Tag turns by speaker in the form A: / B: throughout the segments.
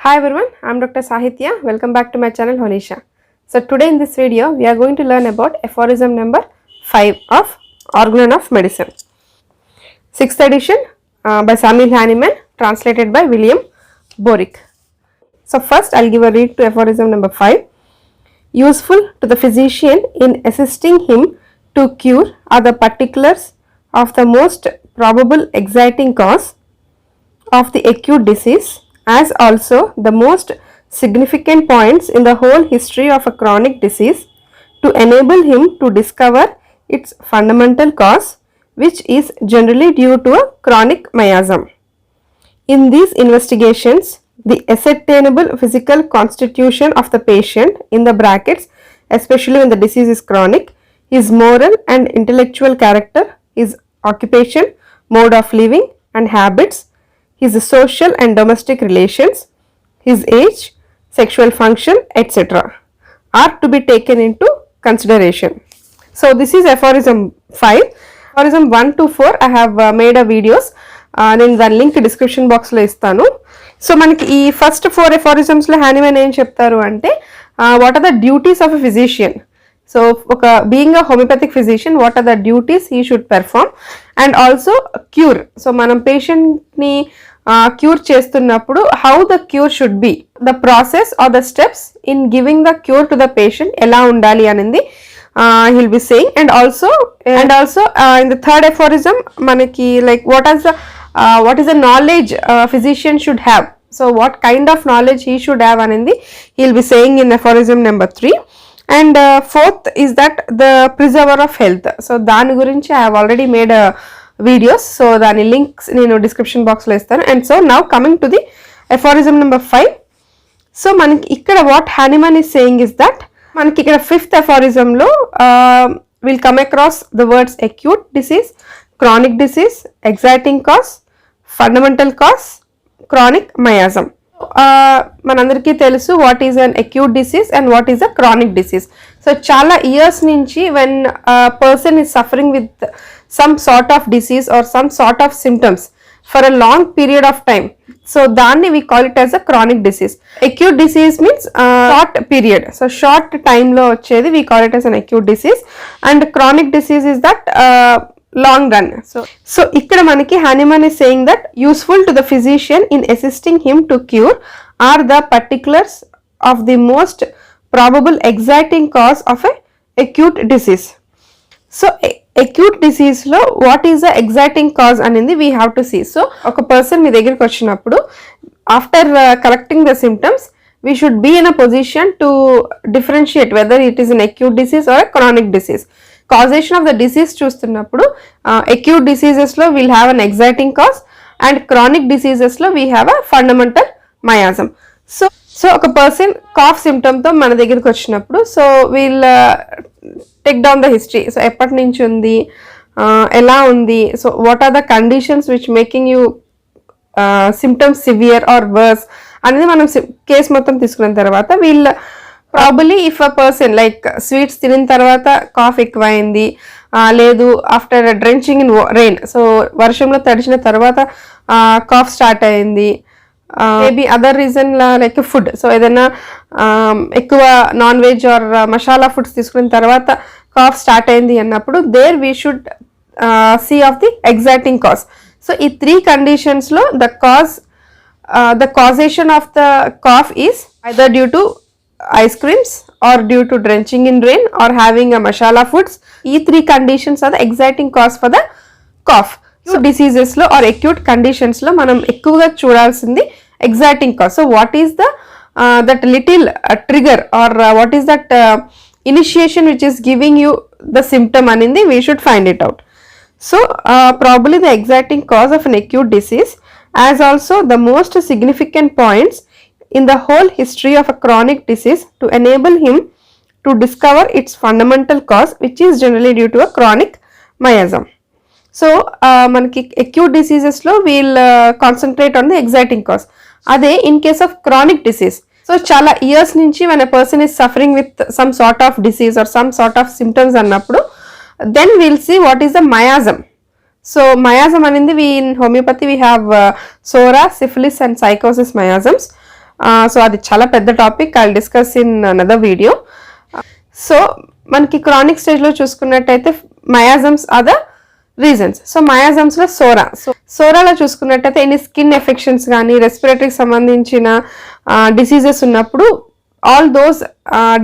A: Hi everyone, I am Dr. Sahithya. Welcome back to my channel Honisha. So today in this video we are going to learn about aphorism number 5 of Organon of Medicine. 6th edition by Samuel Hahnemann, translated by William Borick. So first I will give a read to aphorism number 5. Useful to the physician in assisting him to cure are the particulars of the most probable exciting cause of the acute disease, as also the most significant points in the whole history of a chronic disease, to enable him to discover its fundamental cause, which is generally due to a chronic miasm. In these investigations, the ascertainable physical constitution of the patient, in the brackets, especially when the disease is chronic, his moral and intellectual character, his occupation, mode of living and habits, his social and domestic relations, his age, sexual function, etc. are to be taken into consideration. So this is aphorism 5. Aphorism 1 to 4 I have made a videos. నేను దాని link description బాక్స్లో ఇస్తాను. So మనకి ఈ first 4 aphorismsలో Hahnemann ఏం చెప్తారు అంటే what are the duties of a physician. So ఒక being a homeopathic physician what are the duties he should perform and also cure. So మనం పేషెంట్ని క్యూర్ చేస్తున్నప్పుడు how the cure should be, the process or the steps in giving the cure to the patient ఎలా ఉండాలి అనేది he'll be saying. And also in the third aphorism manaki like what is the knowledge physician should have. So what kind of knowledge he should have anindi he'll be saying in aphorism number 3. And fourth is that the preserver of health. So dani gurinchi I have already made a videos, so dani links nenu description box lo istanu. And so now coming to the aphorism number 5. So manaki ikkada what Hahnemann is saying is that మనకి ఇక్కడ 5th aphorism లో will come across the words acute disease, chronic disease, exciting cause, fundamental cause, chronic miasm. మనందరికీ తెలుసు what is an acute disease and what is a chronic disease. So చాలా years నుంచి when person is suffering with some sort of disease are some sort of symptoms for a long period of time, so danni we call it as a chronic disease. Acute disease means short period, so short time lo vachedi we call it as an acute disease, and chronic disease is that long run. So ikkada manaki Hahnemann is saying that useful to the physician in assisting him to cure are the particulars of the most probable exciting cause of a acute disease. So acute disease లో what is the exciting cause అనేది we have to see. So ఒక person మీ దగ్గరికి వచ్చినప్పుడు after correcting the symptoms we should be in a position to differentiate whether it is an acute disease or a chronic disease. Causation of the disease చూస్తున్నప్పుడు acute diseases లో we'll have an exciting cause and chronic diseases లో we have a fundamental miasm. So ఒక person cough సిమ్టమ్తో మన దగ్గరికి వచ్చినప్పుడు so we'll take down the history. So ఎప్పటి నుంచి ఉంది, ఎలా ఉంది, so what are the conditions which making you symptoms severe or worse అనేది మనం కేసు మొత్తం తీసుకున్న తర్వాత వీళ్ళ probably if a person like sweets తినిన తర్వాత కాఫ్ ఎక్కువైంది, లేదు after drenching in rain, so వర్షంలో తడిచిన తర్వాత కాఫ్ స్టార్ట్ అయింది, maybe other reason like food, so ఏదైనా ఎక్కువ non veg or masala foods తీసుకున్న తర్వాత కాఫ్ స్టార్ట్ అయింది అన్నప్పుడు there we should see of the exciting cause. So ఈ 3 కండిషన్స్లో the causation of the cough is either due to ice creams or due to drenching in rain or having a masala foods. ఈ 3 conditions are the exciting cause for the cough. Diseases లో or acute conditions లో మనం ఎక్కువగా చూడాల్సింది exciting cause. So what is the that little trigger or what is that initiation which is giving you the symptom అనేది we should find it out. So probably the exciting cause of an acute disease as also the most significant points in the whole history of a chronic disease to enable him to discover its fundamental cause which is generally due to a chronic miasm. So మనకి acute డిసీజెస్లో we'll concentrate on the exciting cause. అదే in case of chronic disease, so చాలా years నుంచి when a person is suffering with some sort of disease or some sort of symptoms అన్నప్పుడు then we'll see what is the miasm. So miasm అనేది we in homeopathy we have sora, syphilis and psychosis miasms. So అది చాలా పెద్ద topic, I will discuss in another video. So మనకి chronic స్టేజ్లో చూసుకున్నట్టయితే miasms are the reasons. So మయాజమ్స్లో సోరాలో చూసుకున్నట్టయితే ఎనీ స్కిన్ ఎఫెక్షన్స్ కానీ రెస్పిరేటరీకి సంబంధించిన డిసీజెస్ ఉన్నప్పుడు all those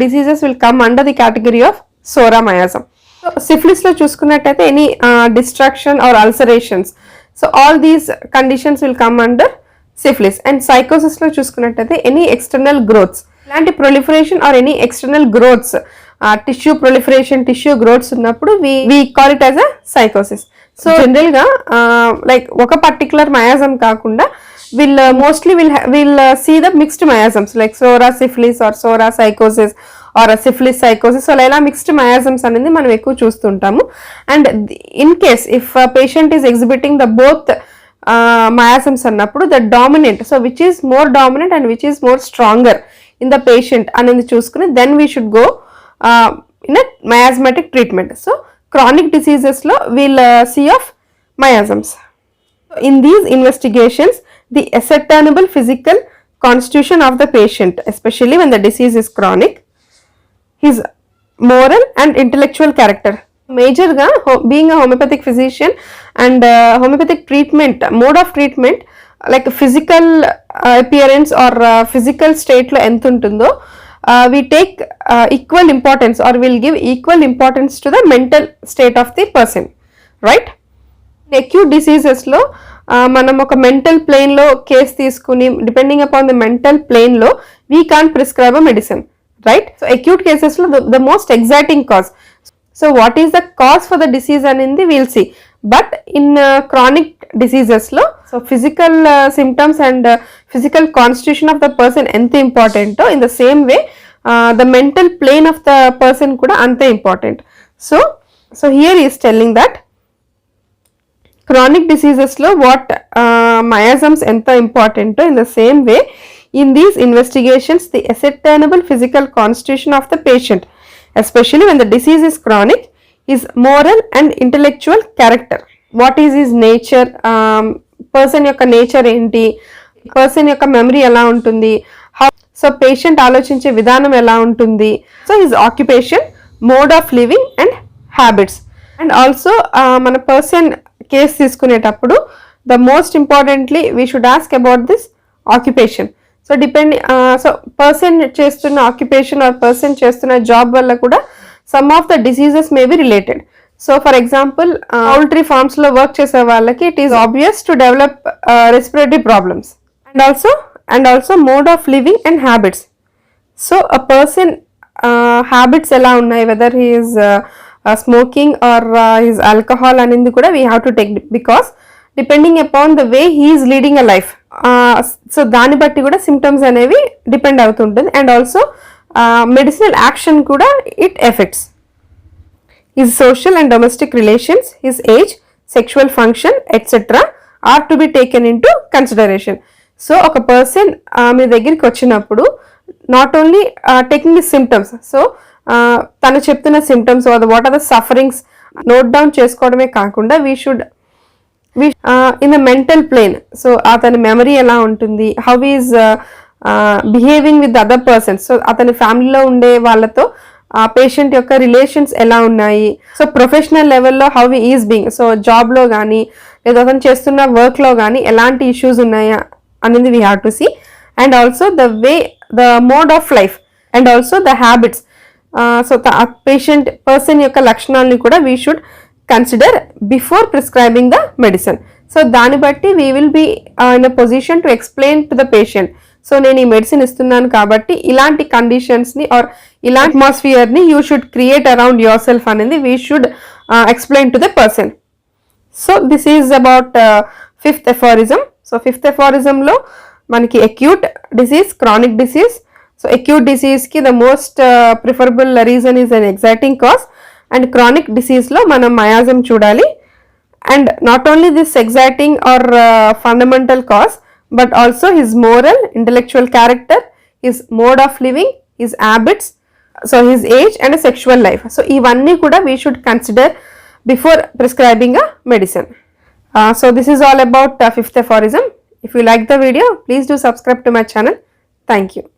A: diseases will come under the category of psora miasm. సిఫిలిస్లో చూసుకున్నట్టయితే any destruction or ulcerations, so all these conditions will come under syphilis. And సైకోసిస్లో చూసుకున్నట్టయితే ఎనీ ఎక్స్టర్నల్ గ్రోత్స్, ఇలాంటి proliferation or any external growths, tissue proliferation, tissue growths ఉన్నప్పుడు we call it as a sycosis. So general గా like ఒక particular miasm కాకుండా mostly will see the mixed miasms like sora syphilis or sora psychosis or a syphilis psychosis. So ఇలా mixed miasms అనేది మనం ఎక్కువ చూస్తుంటాము. And in case if patient is exhibiting the both miasms అన్నప్పుడు the dominant, so which is more dominant and which is more stronger in the patient అనేది చూసుకుని then we should go in a miasmatic treatment. So chronic డిసీజెస్లో we'll see of miasms. In these investigations, the ascertainable physical constitution of the patient, especially when the disease is chronic, his moral and intellectual character. Major ga being a homeopathic physician and homeopathic treatment, mode of treatment like physical appearance or physical state lo ఎంత ఉంటుందో we take equal importance or will give equal importance to the mental state of the person, right? Acute డిసీజెస్లో మనం ఒక mental ప్లేన్లో case తీసుకుని depending upon the mental ప్లేన్లో we can prescribe a medicine, right? So acute కేసెస్లో the most exciting cause, so what is the cause for the disease అనేది we'll see. But in chronic డిసీజెస్లో so physical symptoms and physical constitution of the person ఎంత ఇంపార్టెంటో in the same way the mental plane of the person కూడా అంతే important. So here is telling that chronic diseases lo what miasms enta important in the same way in these investigations the ascertainable physical constitution of the patient, especially when the disease is chronic, his moral and intellectual character, what is his nature, person yokka nature enti, person yokka memory ela untundi, how so patient ఆలోచించే విధానం ఎలా ఉంటుంది, so his occupation, mode of living and habits. And also మన person case తీసుకునేటప్పుడు the most importantly we should ask about this occupation. So so person చేస్తున్న occupation or person చేస్తున్న job వల్ల కూడా some of the diseases may be related. So for example poultry ఫార్మ్స్లో work చేసే వాళ్ళకి it is obvious to develop respiratory problems and also mode of living and habits. So a person habits ఎలా ఉన్నాయి, whether he is smoking or his alcohol అనేది కూడా we have to take because depending upon the way he is leading a life, so దాన్ని బట్టి కూడా symptoms అనేవి depend అవుతుంటుంది. And also medicinal action కూడా it effects. his social and domestic relations, his age, sexual function etc are to be taken into consideration. So ఒక person మీ దగ్గరికి వచ్చినప్పుడు not only taking the symptoms, so తను చెప్తున్న symptoms what are the sufferings note down చేసుకోవడమే కాకుండా we should in the mental plane, so అతని memory ఎలా ఉంటుంది, how is behaving with other persons, so అతని ఫ్యామిలీలో ఉండే వాళ్ళతో పేషెంట్ యొక్క రిలేషన్స్ ఎలా ఉన్నాయి, సో ప్రొఫెషనల్ లెవెల్లో హౌ ఈజ్ బీయింగ్, సో జాబ్లో కానీ లేదా అతను చేస్తున్న వర్క్లో కానీ ఎలాంటి ఇష్యూస్ ఉన్నాయా అనేది we have to see. And also the way the mode of life and also the habits, so patient person యొక్క లక్షణాలని కూడా we should consider before prescribing the medicine. So దాన్ని బట్టి we will be in a position to explain to the patient, so నేను ఈ medicine ఇస్తున్నాను కాబట్టి ఇలాంటి కండిషన్స్ని ఆర్ ఇలాంటి అట్మాస్ఫియర్ని you should create around yourself అనేది we should explain to the person. So this is about fifth aphorism. So fifth ఎఫారిజంలో మనకి acute disease, chronic disease. So acute డిసీజ్కి the most preferable reason is an exciting cause, and chronic డిసీజ్లో మనం miasm చూడాలి. And not only this exciting or fundamental cause but also his moral, intellectual character, his mode of living, his habits, so his age and sexual life. So ఇవన్నీ కూడా we should consider before prescribing a medicine. So this is all about fifth aphorism. If you like the video, please do subscribe to my channel. Thank you.